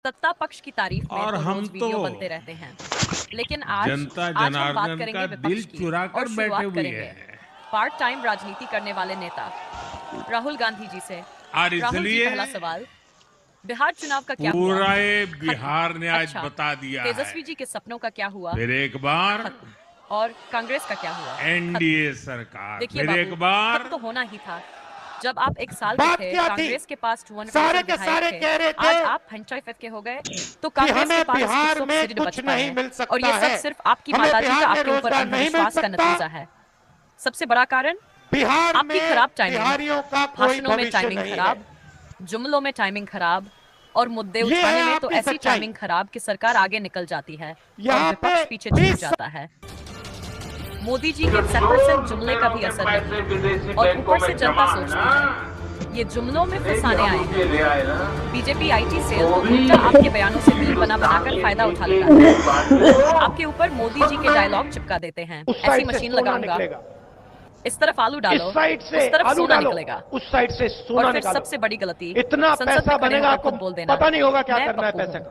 सत्ता पक्ष की तारीफ में और तो हम रोज वीडियो तो बनते रहते हैं, लेकिन आज जनता हम बात जनार्दन करेंगे का विपक्ष दिल की चुरा और कर बैठे शुरुआत हुए करेंगे हैं। पार्ट टाइम राजनीति करने वाले नेता राहुल गांधी जी से। और राहुल जी, इसलिए पहला सवाल, बिहार चुनाव का क्या हुआ? पूरा खत्म। बिहार ने आज अच्छा, बता दिया है। तेजस्वी जी के सपनों का क्या हुआ? फिर एक बार खत्म। और कांग्रेस का क्या हुआ? एनडीए सरकार, देखिए फिर एक बाबू, बार खत्म तो होना ही था। जब आप एक साल के बात थे, क्या थी? कांग्रेस के पास 200 सारे के विधायक सारे थे। कह रहे आज थे आप 55 के हो गए, तो कि कांग्रेस के हमें पास बिहार किसको में सीट कुछ बचता नहीं है। मिल सकता और ये सब है। सिर्फ आपकी हमें माताजी बिहार का में आपके ऊपर रोजगार नहीं मिल अंधविश्वास का सकता। नतीजा है। सबसे बड़ा कारण बिहार आपकी में खराब टाइमिंग, बिहारियों का कोई भाषणों में भविष्य टाइमिंग नहीं खराब, है। जुमलों में टाइमिंग खराब और मुद्दे ये उठाने है में तो आपकी ऐसी सच्चाई। टाइमिंग खराब कि सरकार आगे निकल जाती है और यहाँ विपक्ष पे पीछे छूट 20 जाता है। मोदी जी के 7% जुमले का भी असर नहीं, और ऊपर से जनता सोचती है ये जुमलों में फंसाने आए हैं। बीजेपी आईटी सेल तो उल्टा आपके बयानों से मीम बना बनाकर फायदा उठा लेता है। आपके ऊपर मोदी जी के डायलॉग चिपका देते हैं, उस ऐसी साइड से मशीन सोना लगाऊंगा, निकलेगा, इस तरफ आलू डालो, इस साइड से उस तरफ आलू सोना डालो, निकलेगा। उस साइड से सोना और फिर निकालो। सबसे बड़ी गलती, इतना संसद पैसा में खड़े बनेगा, होकर आपको खुद बोल देना, पता नहीं होगा क्या मैं करना है पप्पू पैसे हूं। का।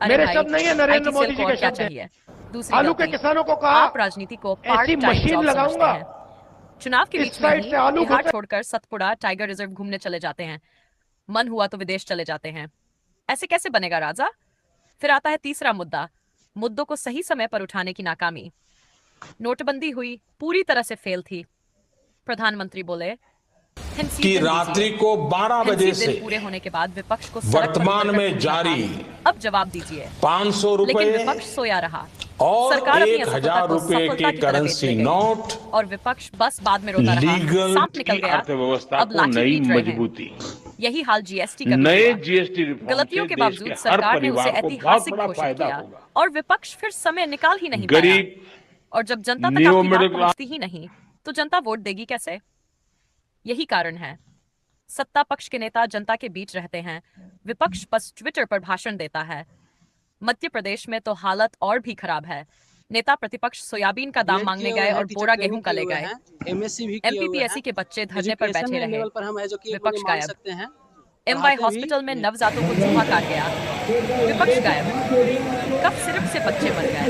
अरे मेरे भाई, शब्द नहीं है, नरेंद्र IT मोदी सेल जी को के और क्या शब्द हैं। चाहिए? दूसरी आलू के गलती, किसानों को कहा आप राजनीति को पार्ट ऐसी टाइम मशीन जॉब समझते लगाऊंगा, हैं। चुनाव के इस बीच में साइड ही से आलू बिहार घुसे। छोड़कर सतपुड़ा टाइगर रिजर्व घूमने चले जाते हैं, मन हुआ तो विदेश चले जाते हैं। ऐसे कैसे बनेगा राजा? फिर आता है तीसरा मुद्दा, मुद्दों को सही समय पर उठाने की नाकामी। नोटबंदी हुई, पूरी तरह से फेल थी। प्रधानमंत्री बोले कि रात्रि को 12 बजे से पूरे होने के बाद विपक्ष को वर्तमान में जारी अब जवाब दीजिए। 500 लेकिन रुपए विपक्ष सोया रहा और सरकार अपनी 1000 को रुपए सफलता के की तरह करेंसी बेच ले गई। नोट और विपक्ष बस बाद में रोता रहा, लीगल सांप निकल गया, अर्थव्यवस्था अब को लाठी नई पीट रहे हैं। मजबूती, यही हाल जीएसटी का भी नए हुआ। जीएसटी रिफॉर्म गलतियों से के देश बावजूद के हर सरकार ने उसे परिवार को बहुत ऐतिहासिक बड़ा घोषित फायदा किया होगा। और विपक्ष फिर समय निकाल ही नहीं पाया। गरीब, और जब जनता तक न्यू आपकी बात मिडिल क्लास, पहुंचती ही नहीं तो जनता वोट देगी कैसे? यही कारण है सत्ता पक्ष के नेता जनता के बीच रहते हैं, विपक्ष बस ट्विटर पर भाषण देता है। मध्य प्रदेश में तो हालत और भी खराब है। नेता प्रतिपक्ष सोयाबीन का दाम मांगने गए और बोरा गेहूं का ले गए। MPPSC के बच्चे धरने पर बैठे रहे, विपक्ष गायब। MY हॉस्पिटल में नवजातों को चूहा काट गया, विपक्ष गायब। कफ सिरप से बच्चे मर गए,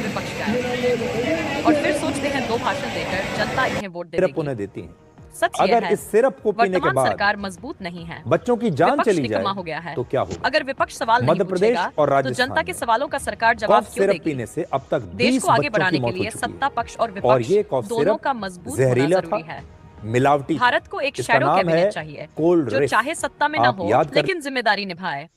विपक्ष गायब। और फिर सोचते हैं दो भाषण देकर जनता इन्हें वोट दे उन्हें देती है। सच अगर है, इस सिरप को पीने के वर्तमान बाद सरकार मजबूत नहीं है, बच्चों की जान विपक्ष चली निकम्मा जाए हो गया है, तो क्या होगा? अगर विपक्ष सवाल नहीं मध्य प्रदेश पूछेगा और तो राजस्थान जनता के में सवालों का सरकार जवाब कॉफ क्यों सिरप देगी? पीने से अब तक देश 20 को आगे बच्चों बढ़ाने की के मौत हो लिए चुकी सत्ता है। पक्ष और और विपक्ष ये कॉफ दोनों सिरप का मजबूत होना जहरीला जरूरी था, है। मिलावटी था। भारत को एक इसका शैडो नाम है कैबिनेट चाहिए कोल्ड जो ड्रिफ्ट। चाहे सत्ता में न आप हो याद कर लेकिन जिम्मेदारी निभाए।